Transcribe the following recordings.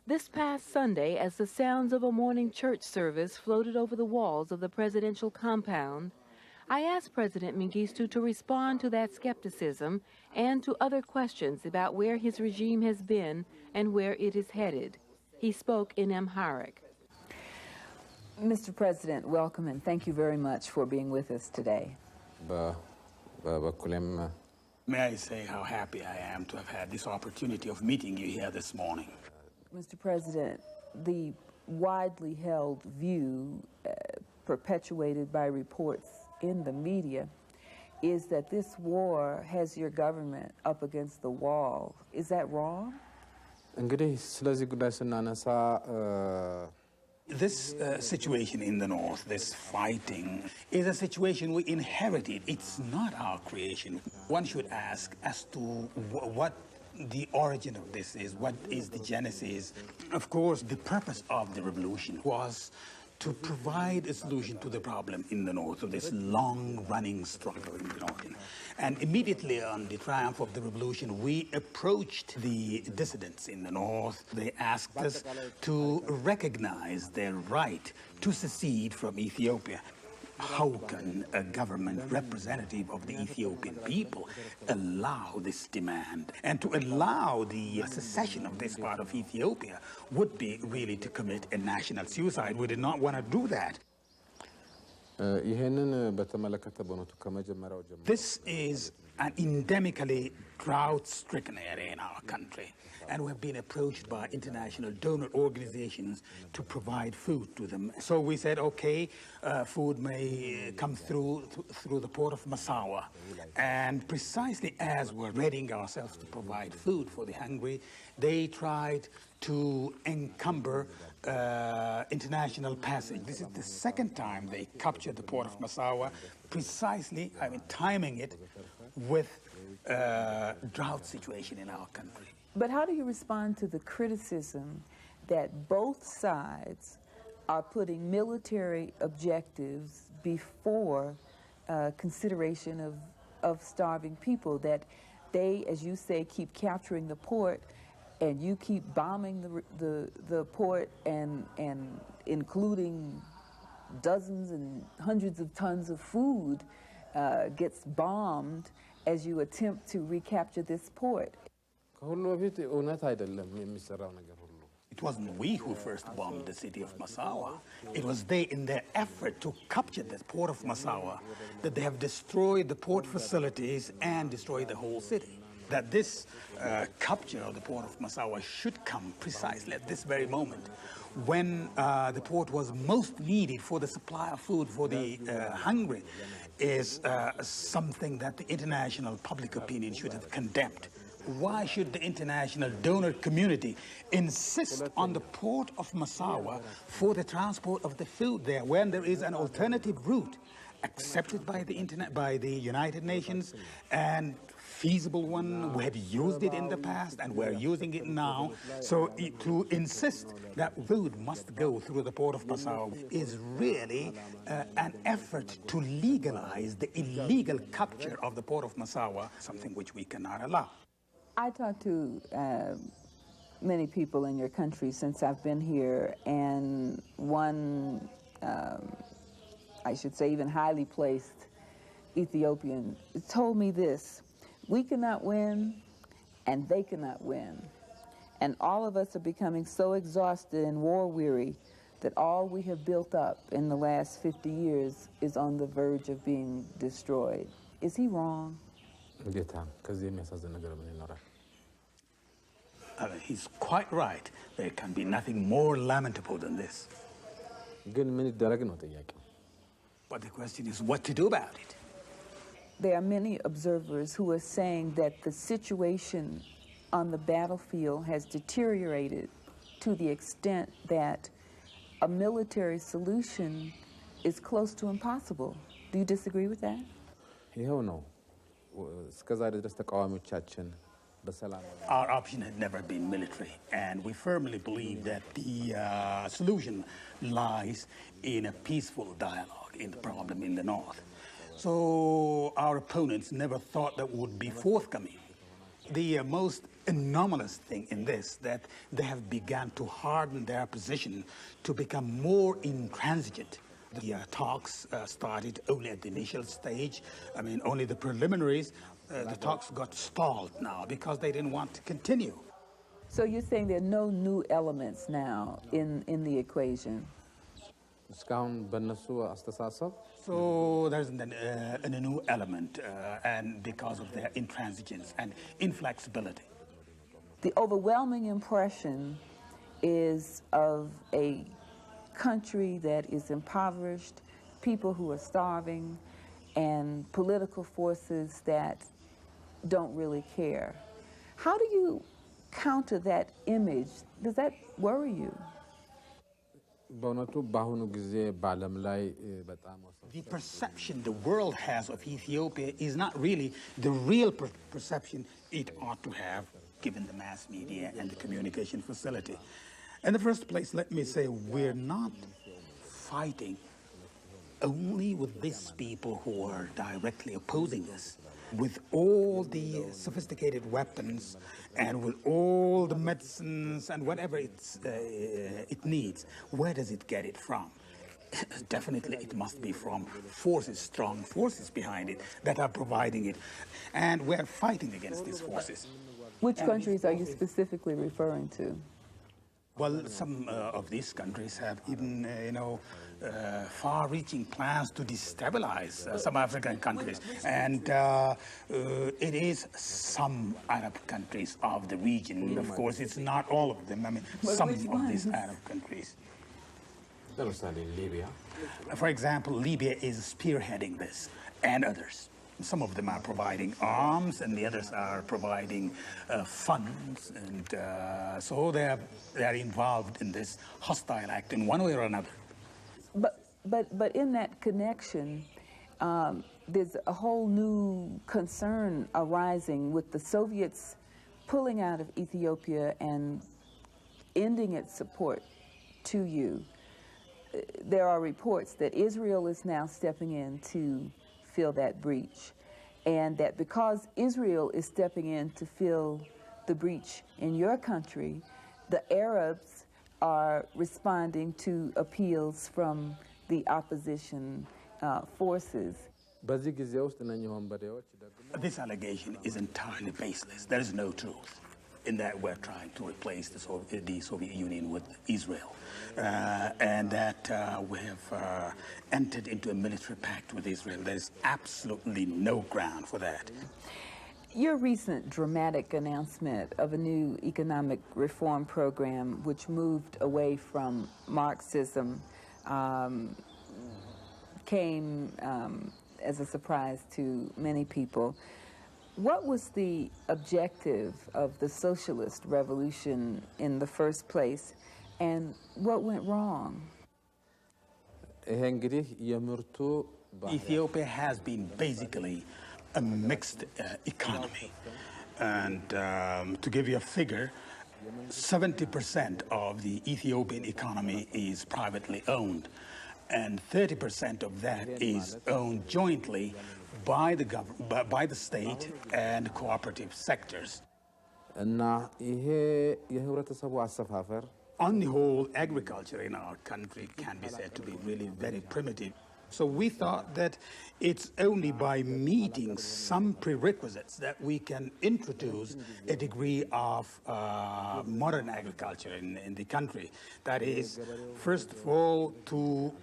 This past Sunday, as the sounds of a morning church service floated over the walls of the presidential compound, I asked President Mengistu to respond to that skepticism and to other questions about where his regime has been and where it is headed. He spoke in Amharic. Mr. President, welcome and thank you very much for being with us today. May I say how happy I am to have had this opportunity of meeting you here this morning. Mr. President, the widely held view perpetuated by reports in the media is that this war has your government up against the wall. Is that wrong? This situation in the north, this fighting, is a situation we inherited. It's not our creation. One should ask as to what the origin of this is, what is the genesis. Of course, the purpose of the revolution was to provide a solution to the problem in the north, of this long-running struggle in the north. And immediately on the triumph of the revolution, we approached the dissidents in the north. They asked us to recognize their right to secede from Ethiopia. How can a government representative of the Ethiopian people allow this demand? And to allow the secession of this part of Ethiopia would be really to commit a national suicide. We did not want to do that. This is an endemically drought-stricken area in our country, and we have been approached by international donor organizations to provide food to them. So we said, okay, food may come through the port of Massawa, and precisely as we're readying ourselves to provide food for the hungry, they tried to encumber international passage. This is the second time they captured the port of Massawa, precisely, timing it with drought situation in our country. But how do you respond to the criticism that both sides are putting military objectives before consideration of starving people, that they, as you say, keep capturing the port and you keep bombing the port and including dozens and hundreds of tons of food gets bombed as you attempt to recapture this port? It wasn't we who first bombed the city of Massawa. It was they, in their effort to capture the port of Massawa, that they have destroyed the port facilities and destroyed the whole city. That this capture of the port of Massawa should come precisely at this very moment, when the port was most needed for the supply of food for the hungry, is something that the international public opinion should have condemned. Why should the international donor community insist on the port of Massawa for the transport of the food there, when there is an alternative route accepted by the United Nations and feasible one? We have used it in the past and we're using it now. So to insist that food must go through the port of Massawa is really an effort to legalize the illegal capture of the port of Massawa, something which we cannot allow. I talked to many people in your country since I've been here, and one, I should say even highly placed Ethiopian, told me this: we cannot win and they cannot win. And all of us are becoming so exhausted and war-weary that all we have built up in the last 50 years is on the verge of being destroyed. Is he wrong? He's quite right. There can be nothing more lamentable than this. But the question is what to do about it. There are many observers who are saying that the situation on the battlefield has deteriorated to the extent that a military solution is close to impossible. Do you disagree with that? Our option had never been military, and we firmly believe that the solution lies in a peaceful dialogue in the problem in the north. So our opponents never thought that would be forthcoming. The most anomalous thing in this, that they have begun to harden their position to become more intransigent. The talks started only at the initial stage. I mean, only the preliminaries. The talks got stalled now because they didn't want to continue. So you're saying there are no new elements now in the equation? So there's a new element, and because of their intransigence and inflexibility. The overwhelming impression is of a country that is impoverished, people who are starving, and political forces that don't really care. How do you counter that image? Does that worry you? The perception the world has of Ethiopia is not really the real perception it ought to have, given the mass media and the communication facility. In the first place, let me say we're not fighting only with these people who are directly opposing us. With all the sophisticated weapons and with all the medicines and whatever it needs, where does it get it from? Definitely it must be from forces, strong forces behind it that are providing it. And we're fighting against these forces. Which countries are you specifically referring to? Well, some of these countries have even, far-reaching plans to destabilize some African countries. And it is some Arab countries of the region. Of course, it's not all of them. I mean, some of these Arab countries. Libya. For example, Libya is spearheading this, and others. Some of them are providing arms, and the others are providing funds, and so they are involved in this hostile act in one way or another. But in that connection, there's a whole new concern arising with the Soviets pulling out of Ethiopia and ending its support to you. There are reports that Israel is now stepping in to fill that breach, and that because Israel is stepping in to fill the breach in your country, the Arabs are responding to appeals from the opposition forces. This allegation is entirely baseless. There is no truth in that we're trying to replace the Soviet Union with Israel, and that we have entered into a military pact with Israel. There's absolutely no ground for that. Your recent dramatic announcement of a new economic reform program which moved away from Marxism came as a surprise to many people. What was the objective of the socialist revolution in the first place, and what went wrong? Ethiopia has been basically a mixed economy. And to give you a figure, 70% of the Ethiopian economy is privately owned, and 30% of that is owned jointly by the government, by the state and cooperative sectors. On the whole, agriculture in our country can be said to be really very primitive. So we thought that it's only by meeting some prerequisites that we can introduce a degree of modern agriculture in the country. That is, first of all, to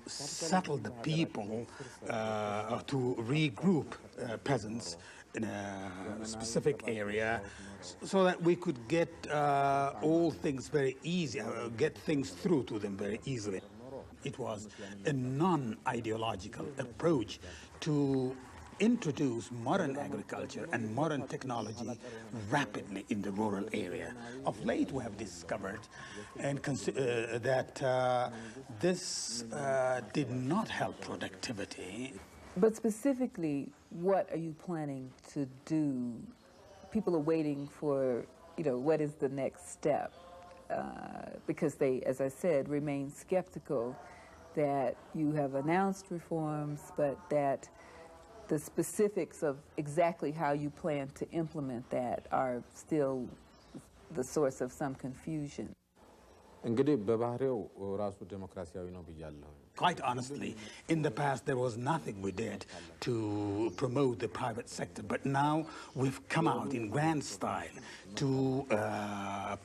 settle the people, to regroup peasants in a specific area so that we could get all things very easy, get things through to them very easily. It was a non-ideological approach to introduce modern agriculture and modern technology rapidly in the rural area. Of late, we have discovered and that this did not help productivity. But specifically, what are you planning to do? People are waiting for, what is the next step? Because they, as I said, remain skeptical that you have announced reforms, but that the specifics of exactly how you plan to implement that are still the source of some confusion. እንግዲህ በባህሪው ራሱ ዴሞክራሲያዊ ነው ብያለሁ። Quite honestly, in the past there was nothing we did to promote the private sector, but now we've come out in grand style to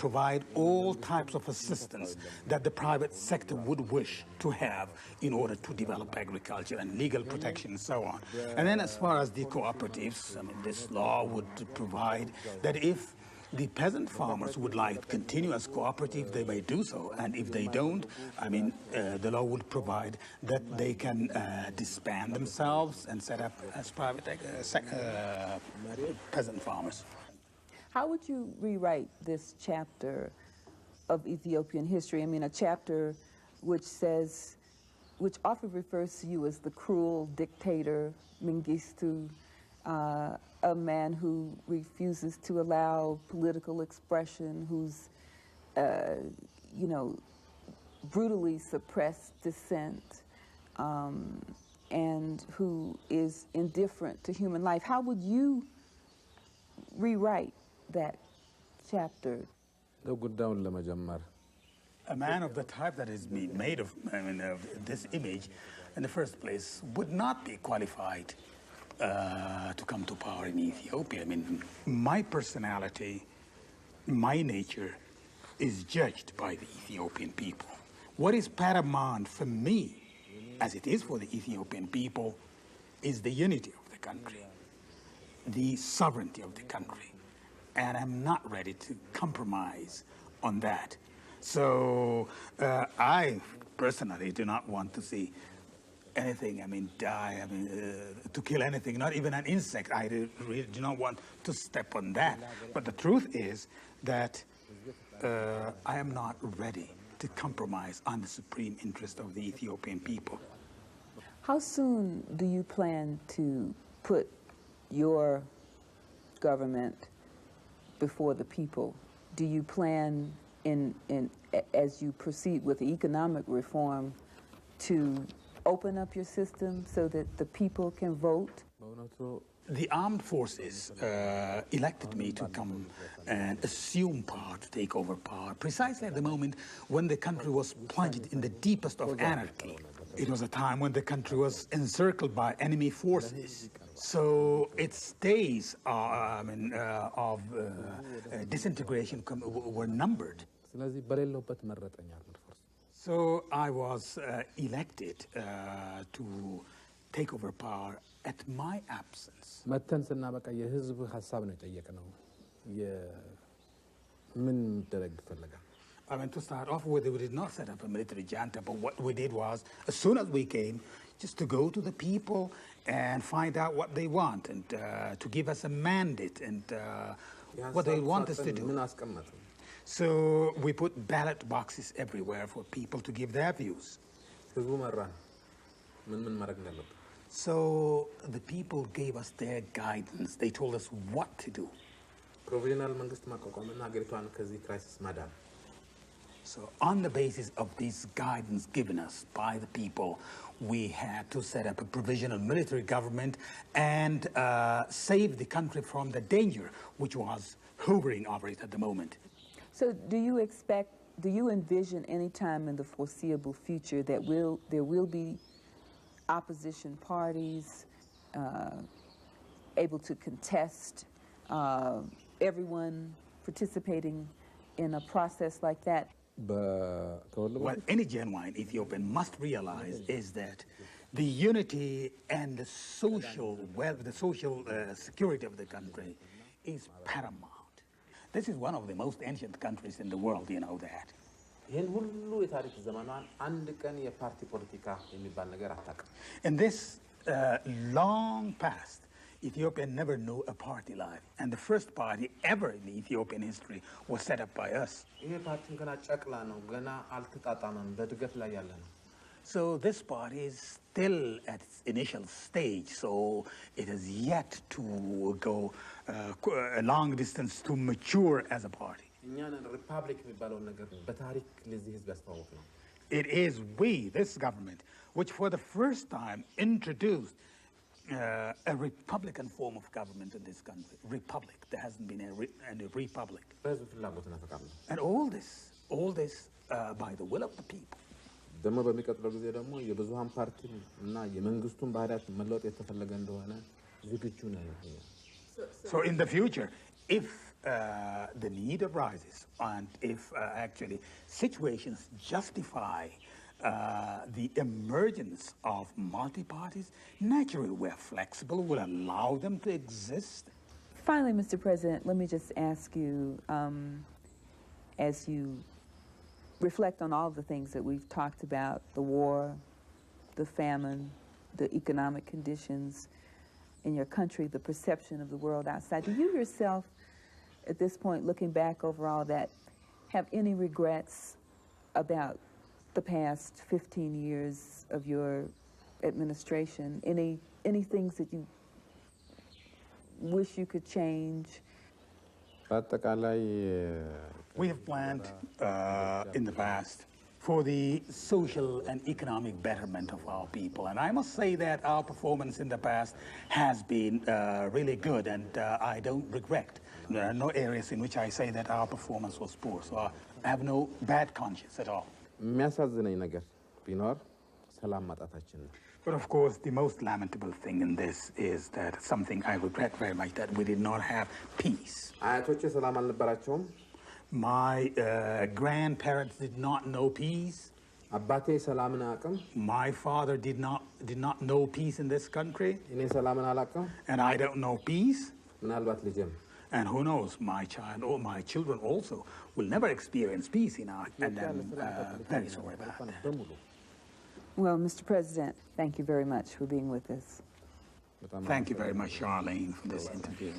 provide all types of assistance that the private sector would wish to have in order to develop agriculture and legal protection and so on. And then as far as the cooperatives, I mean, this law would provide that if the peasant farmers would like to continue as cooperative, they may do so. And if they don't, I mean, the law would provide that they can disband themselves and set up as private peasant farmers. How would you rewrite this chapter of Ethiopian history? I mean, a chapter which often refers to you as the cruel dictator, Mengistu, a man who refuses to allow political expression, who's, brutally suppressed dissent, and who is indifferent to human life. How would you rewrite that chapter? ጉዳዩን ለመጀመር A man of the type that is made of, of this image in the first place would not be qualified to come to power in Ethiopia. I mean, my personality, my nature is judged by the Ethiopian people. What is paramount for me, as it is for the Ethiopian people, is the unity of the country, the sovereignty of the country. And I'm not ready to compromise on that. So I personally do not want to see anything, die, to kill anything, not even an insect. I really do not want to step on that. But the truth is that I am not ready to compromise on the supreme interest of the Ethiopian people. How soon do you plan to put your government before the people? Do you plan as you proceed with economic reform to open up your system so that the people can vote? The armed forces elected me to come and assume power, to take over power, precisely at the moment when the country was plunged in the deepest of anarchy. It was a time when the country was encircled by enemy forces. So its days of disintegration were numbered. So I was elected to take over power at my absence. መተን ስናበቃ የህዝብ ሀሳብ ነው የጠየቅነው ምን ደረግ ይፈልጋል To start off with, we did not set up a military junta, but what we did was, as soon as we came, just to go to the people and find out what they want and to give us a mandate and what they want us to do. So we put ballot boxes everywhere for people to give their views. So the people gave us their guidance. They told us what to do. So on the basis of this guidance given us by the people, we had to set up a provisional military government and save the country from the danger which was hovering over it at the moment. So do you envision any time in the foreseeable future that there will be opposition parties able to contest, everyone participating in a process like that? What any genuine Ethiopian must realize is that the unity and the social security of the country is paramount. This is one of the most ancient countries in the world, you know that. In this long past, Ethiopia never knew a party life, and the first party ever in the Ethiopian history was set up by us. So this party is still at its initial stage, so it has yet to go a long distance to mature as a party. It is we, this government, which for the first time introduced a Republican form of government in this country. Republic. There hasn't been any republic. በህዝብ ፍላጎትና ፈቃድ ነው። And all this by the will of the people. ደግሞ በሚቀጥለው ጊዜ ደግሞ የብዙሃን ፓርቲ እና የመንግስቱን ባህሪያት መለወጥ የተፈለገ እንደሆነ ዝግጁ ነው። So in the future, if the need arises and if actually situations justify the emergence of multi-parties, naturally we're flexible, we'll allow them to exist. Finally, Mr. President, let me just ask you, as you reflect on all the things that we've talked about, the war, the famine, the economic conditions in your country, the perception of the world outside, do you yourself, at this point, looking back over all that, have any regrets about the past 15 years of your administration? Any things that you wish you could change? We have planned in the past for the social and economic betterment of our people. And I must say that our performance in the past has been really good, and I don't regret. There are no areas in which I say that our performance was poor, so I have no bad conscience at all. የሚያሳዝነኝ ነገር ቢኖር ሰላም ማጣታችን ነው። But of course, the most lamentable thing in this is that something I regret very much, that we did not have peace. አያቶቼ ሰላም አልነበራቸውም። My grandparents did not know peace. አባቴ ሰላምን አያውቅም። My father did not know peace in this country. እኔ ሰላምን አላውቅም። And I don't know peace. ምናልባት ልጄም And who knows, my child or my children also will never experience peace in our, and I'm very sorry about that. Well, Mr. President, thank you very much for being with us. Thank you very much, Charlene, for this interview.